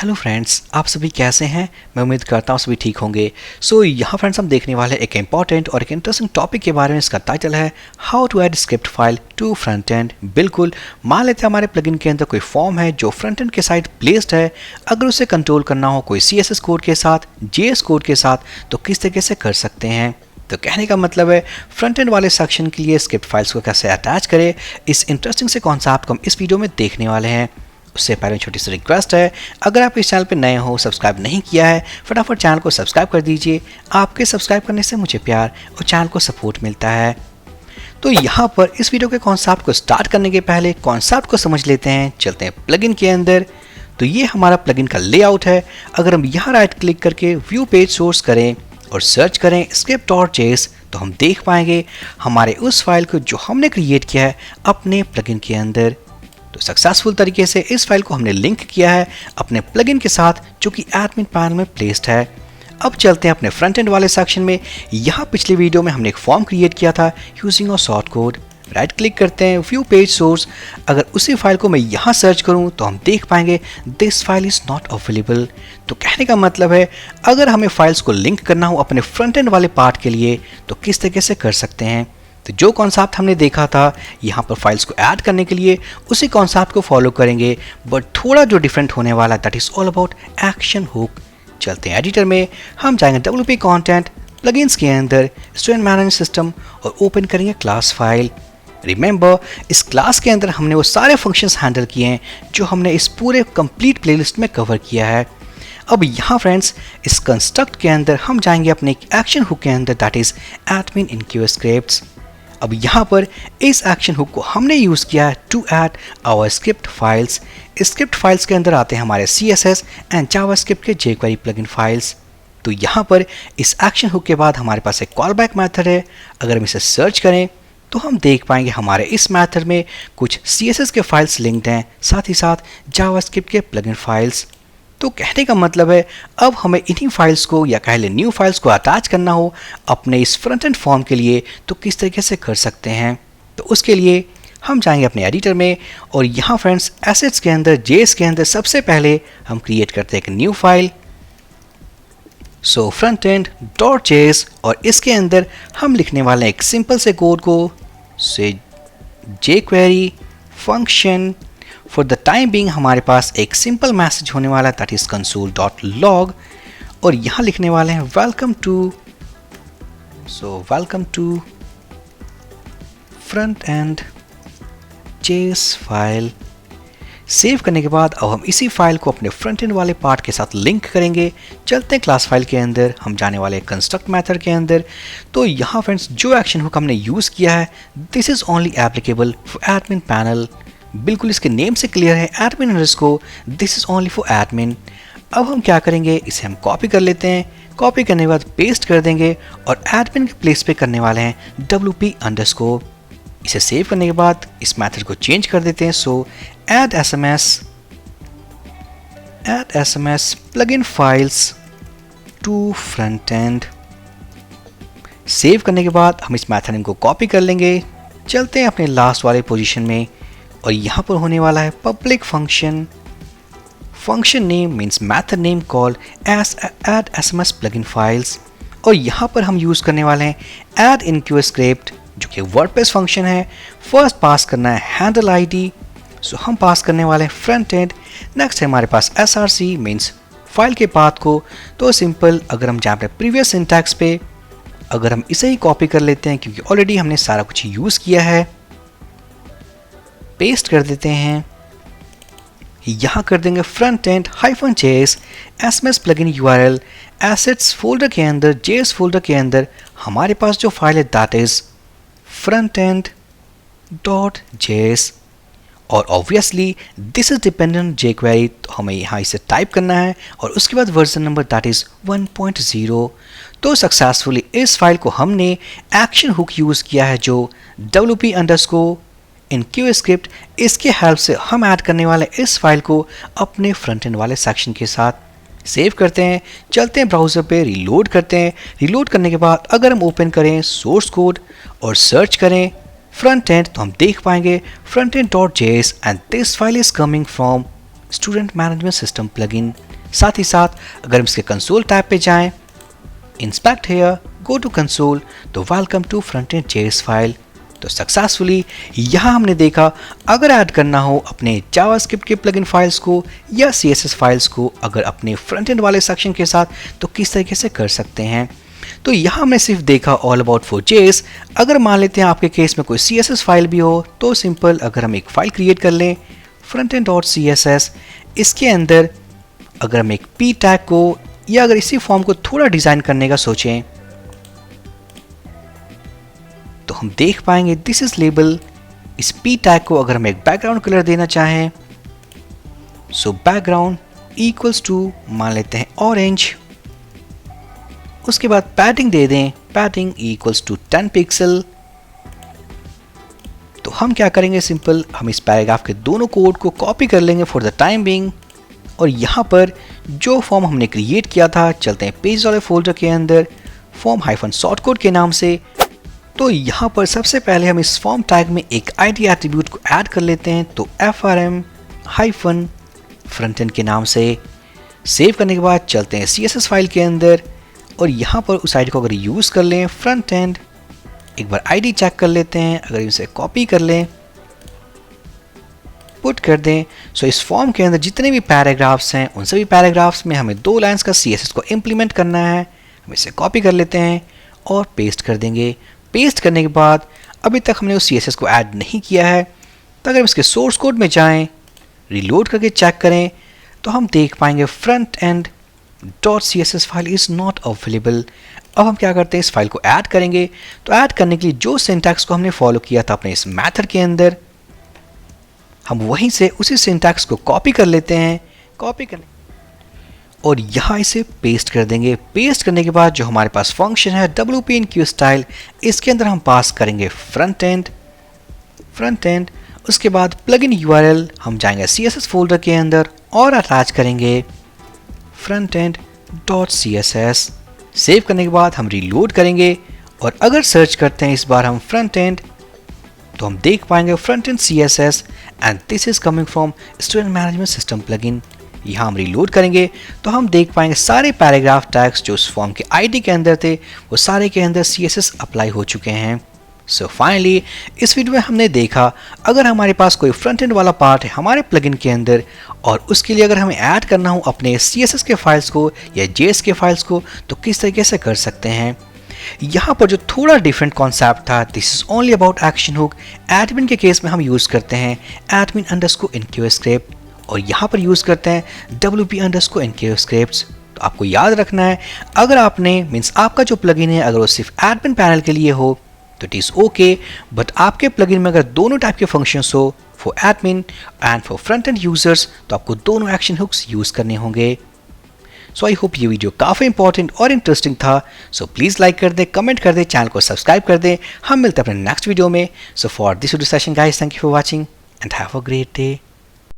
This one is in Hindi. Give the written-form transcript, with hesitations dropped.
हेलो फ्रेंड्स, आप सभी कैसे हैं। मैं उम्मीद करता हूँ सभी ठीक होंगे। यहाँ फ्रेंड्स हम देखने वाले एक इंपॉर्टेंट और एक इंटरेस्टिंग टॉपिक के बारे में। इसका टाइटल है how to add script file to front end. बिल्कुल, मान लेते हैं हमारे प्लगइन के अंदर कोई फॉर्म है जो फ्रंट एंड के साइड प्लेस्ड है। अगर उसे कंट्रोल करना हो कोई CSS कोड के साथ, JS कोड के साथ, तो किस तरीके से कर सकते हैं। तो कहने का मतलब है फ्रंट एंड वाले सेक्शन के लिए स्क्रिप्ट फाइल्स को कैसे अटैच करें, इस इंटरेस्टिंग से कॉन्सेप्ट को हम इस वीडियो में देखने वाले हैं। उससे पहले छोटी सी रिक्वेस्ट है, अगर आप इस चैनल पर नए हो, सब्सक्राइब नहीं किया है, फटाफट चैनल को सब्सक्राइब कर दीजिए। आपके सब्सक्राइब करने से मुझे प्यार और चैनल को सपोर्ट मिलता है। तो यहाँ पर इस वीडियो के कॉन्सेप्ट को स्टार्ट करने के पहले कॉन्सेप्ट को समझ लेते हैं। चलते हैं प्लगइन के अंदर। तो ये हमारा प्लगइन का लेआउट है। अगर हम यहाँ राइट क्लिक करके व्यू पेज सोर्स करें और सर्च करें script.js, तो हम देख पाएंगे हमारे उस फाइल को जो हमने क्रिएट किया है अपने प्लगइन के अंदर। तो सक्सेसफुल तरीके से इस फाइल को हमने लिंक किया है अपने प्लगइन के साथ जो कि एडमिन पैनल में प्लेस्ड है। अब चलते हैं अपने फ्रंट एंड वाले सेक्शन में। यहाँ पिछले वीडियो में हमने एक फॉर्म क्रिएट किया था using a short code. Right click करते हैं व्यू पेज सोर्स। अगर उसी फाइल को मैं यहाँ सर्च करूँ तो हम देख पाएंगे this file is not available. तो कहने का मतलब है अगर हमें फाइल्स को लिंक करना हो अपने फ्रंट एंड वाले पार्ट के लिए तो किस तरीके से कर सकते हैं। तो जो कॉन्सेप्ट हमने देखा था यहाँ पर फाइल्स को ऐड करने के लिए, उसी कॉन्सेप्ट को फॉलो करेंगे, बट थोड़ा जो डिफरेंट होने वाला है that is all about action hook. चलते हैं एडिटर में, हम जाएंगे WP कंटेंट, प्लगइन्स के अंदर स्टूडेंट मैनेजमेंट सिस्टम और ओपन करेंगे क्लास फाइल। रिमेंबर, इस क्लास के अंदर हमने वो सारे फंक्शंस हैंडल किए हैं जो हमने इस पूरे कंप्लीट प्लेलिस्ट में कवर किया है। अब यहाँ फ्रेंड्स इस कंस्ट्रक्ट के अंदर हम जाएंगे अपने एक एक्शन हुक के अंदर दैट इज एडमिन इनक्यूबस्क्रिप्ट्स। अब यहाँ पर इस एक्शन हुक को हमने यूज़ किया है to add our script files. Script files के अंदर आते हैं हमारे CSS एंड जावास्क्रिप्ट के jQuery प्लगइन फाइल्स। तो यहाँ पर इस एक्शन हुक के बाद हमारे पास एक कॉलबैक मेथड है। अगर हम इसे सर्च करें तो हम देख पाएंगे हमारे इस मेथड में कुछ CSS के फाइल्स लिंक्ड हैं, साथ ही साथ जावास्क्रिप्ट के प्लगइन फाइल्स। तो कहने का मतलब है अब हमें इन्हीं फाइल्स को या कह लें न्यू फाइल्स को अटैच करना हो अपने इस फ्रंट एंड फॉर्म के लिए तो किस तरीके से कर सकते हैं। तो उसके लिए हम जाएंगे अपने एडिटर में और यहाँ फ्रेंड्स एसेट्स के अंदर JS के अंदर सबसे पहले हम क्रिएट करते हैं एक new file. Front end .js और इसके अंदर हम लिखने वाले हैं एक सिंपल से कोड को से jQuery function. For the time being हमारे पास एक सिंपल मैसेज होने वाला है दैट इज console.log और यहाँ लिखने वाले हैं welcome to front end JS file. Save करने के बाद अब हम इसी फाइल को अपने फ्रंट एंड वाले पार्ट के साथ लिंक करेंगे। चलते हैं क्लास फाइल के अंदर, हम जाने वाले कंस्ट्रक्ट मेथड के अंदर। तो यहाँ फ्रेंड्स जो एक्शन हुक हमने यूज़ किया है this is only applicable for admin panel. बिल्कुल इसके नेम से क्लियर है admin underscore, this is only for admin. अब हम क्या करेंगे, इसे हम कॉपी कर लेते हैं। कॉपी करने के बाद पेस्ट कर देंगे और एडमिन के प्लेस पे करने वाले हैं WP अंडरस्कोर। इसे सेव करने के बाद इस मेथड को चेंज कर देते हैं। add SMS plugin files to front end। Save करने के बाद हम इस मेथड को कॉपी कर लेंगे। चलते हैं अपने लास्ट वाले पोजीशन में और यहाँ पर होने वाला है public function. Function name means method name called as add SMS plugin files और यहाँ पर हम यूज़ करने वाले हैं add इनक्यूबस्क्रिप्ट जो कि वर्डप्रेस फंक्शन है। फर्स्ट पास करना है हैंडल ID, हम पास करने वाले हैं फ्रंट एंड। नेक्स्ट है हमारे पास src मीन्स फाइल के पाथ को। तो सिंपल, अगर हम जाए प्रीवियस सिंटैक्स पे, अगर हम इसे ही कॉपी कर लेते हैं क्योंकि ऑलरेडी हमने सारा कुछ यूज़ किया है, पेस्ट कर देते हैं। यहाँ कर देंगे front end -js SMS plugin URL assets folder के अंदर JS फोल्डर के अंदर हमारे पास जो फाइल है दैट इज frontend.js और obviously this is dependent jQuery। तो हमें यहाँ इसे टाइप करना है और उसके बाद वर्जन नंबर दैट इज 1.0। तो सक्सेसफुली इस फाइल को हमने एक्शन हुक यूज़ किया है जो WP अंडरस्कोर इनक्यूबस्क्रिप्ट। इसके हेल्प से हम ऐड करने वाले इस फाइल को अपने फ्रंट एंड वाले सेक्शन के साथ। सेव करते हैं, चलते हैं ब्राउज़र पे, रीलोड करते हैं। रीलोड करने के बाद अगर हम ओपन करें सोर्स कोड और सर्च करें फ्रंट एंड तो हम देख पाएंगे frontend.js and this file is coming from student management system plugin। साथ ही साथ अगर हम इसके कंसोल टैब पे जाएं, inspect here, go to console, तो welcome to front end JS file. तो सक्सेसफुली यहाँ हमने देखा अगर ऐड करना हो अपने जावास्क्रिप्ट के प्लगइन फाइल्स को या सीएसएस फाइल्स को अगर अपने फ्रंट एंड वाले सेक्शन के साथ, तो किस तरीके से कर सकते हैं। तो यहाँ हमने सिर्फ देखा ऑल अबाउट फॉर जेएस। अगर मान लेते हैं आपके केस में कोई सीएसएस फाइल भी हो, तो सिंपल अगर हम एक फाइल क्रिएट कर लें frontend.css, इसके अंदर अगर हम एक p टैग को या अगर इसी फॉर्म को थोड़ा डिजाइन करने का सोचें, तो हम देख पाएंगे दिस इज लेबल। इस p टैग को अगर हम एक बैकग्राउंड कलर देना चाहें, सो बैकग्राउंड इक्वल्स टू मान लेते हैं ऑरेंज। उसके बाद पैडिंग दे दें, पैडिंग इक्वल्स टू 10 पिक्सल। तो हम क्या करेंगे, सिंपल हम इस पैराग्राफ के दोनों कोड को कॉपी कर लेंगे फॉर द टाइम बिंग, और यहाँ पर जो फॉर्म हमने क्रिएट किया था, चलते हैं पेज वाले फोल्डर के अंदर फॉर्म हाइफन शॉर्ट कोड के नाम से। तो यहाँ पर सबसे पहले हम इस फॉर्म टैग में एक आईडी एट्रीब्यूट को ऐड कर लेते हैं, तो frm हाइफन फ्रंटेंड के नाम से। सेव करने के बाद चलते हैं CSS फाइल के अंदर और यहाँ पर उस आईडी को अगर यूज़ कर लें फ्रंट एंड, एक बार आईडी चेक कर लेते हैं, अगर इसे कॉपी कर लें पुट कर दें। सो इस फॉर्म के अंदर जितने भी पैराग्राफ्स हैं उन सभी पैराग्राफ्स में हमें 2 लाइन्स का CSS को इम्प्लीमेंट करना है। हम इसे कॉपी कर लेते हैं और पेस्ट कर देंगे। पेस्ट करने के बाद अभी तक हमने उस CSS को ऐड नहीं किया है, तो अगर हम इसके सोर्स कोड में जाएं, रीलोड करके चेक करें, तो हम देख पाएंगे front end dot CSS file is not available. अब हम क्या करते हैं, इस फाइल को ऐड करेंगे। तो ऐड करने के लिए जो सिंटैक्स को हमने फॉलो किया था अपने इस मेथड के अंदर, हम वहीं से उसी सिंटैक्स को कॉपी कर लेते हैं, कॉपी करने और यहाँ इसे पेस्ट कर देंगे। पेस्ट करने के बाद जो हमारे पास फंक्शन है WP enqueue स्टाइल, इसके अंदर हम पास करेंगे फ्रंट एंड। उसके बाद प्लगइन URL हम जाएंगे CSS फोल्डर के अंदर और अटैच करेंगे frontend.css। सेव करने के बाद हम रीलोड करेंगे और अगर सर्च करते हैं इस बार हम फ्रंट एंड, तो हम देख पाएंगे front end CSS and this is coming from student management system plugin. यहाँ हम रीलोड करेंगे तो हम देख पाएंगे सारे पैराग्राफ टैग्स जो उस फॉर्म के आईडी के अंदर थे वो सारे के अंदर CSS अप्लाई हो चुके हैं। सो फाइनली इस वीडियो में हमने देखा अगर हमारे पास कोई फ्रंट एंड वाला पार्ट है हमारे प्लगइन के अंदर और उसके लिए अगर हमें ऐड करना हो अपने CSS के फाइल्स को या JS के फाइल्स को, तो किस तरीके से कर सकते हैं। यहाँ पर जो थोड़ा डिफरेंट कॉन्सेप्ट था, this is only about action hook. Admin के केस में हम यूज़ करते हैं admin_enqueue स्क्रिप्ट और यहाँ पर यूज़ करते हैं WP_enqueue स्क्रिप्ट्स। तो आपको याद रखना है अगर आपने मीन्स आपका जो प्लगइन है अगर वो सिर्फ एडमिन पैनल के लिए हो तो इट इज़ ओके, बट आपके प्लगइन में अगर दोनों टाइप के फंक्शंस हो for admin and for front end users, तो आपको दोनों एक्शन हुक्स यूज़ करने होंगे। सो आई होप ये वीडियो काफ़ी इंपॉर्टेंट और इंटरेस्टिंग था। सो प्लीज़ लाइक कर दे, कमेंट कर दे, चैनल को सब्सक्राइब कर दे। हम मिलते हैं अपने नेक्स्ट वीडियो में। So for this video session guys, thank you for watching and have a great day.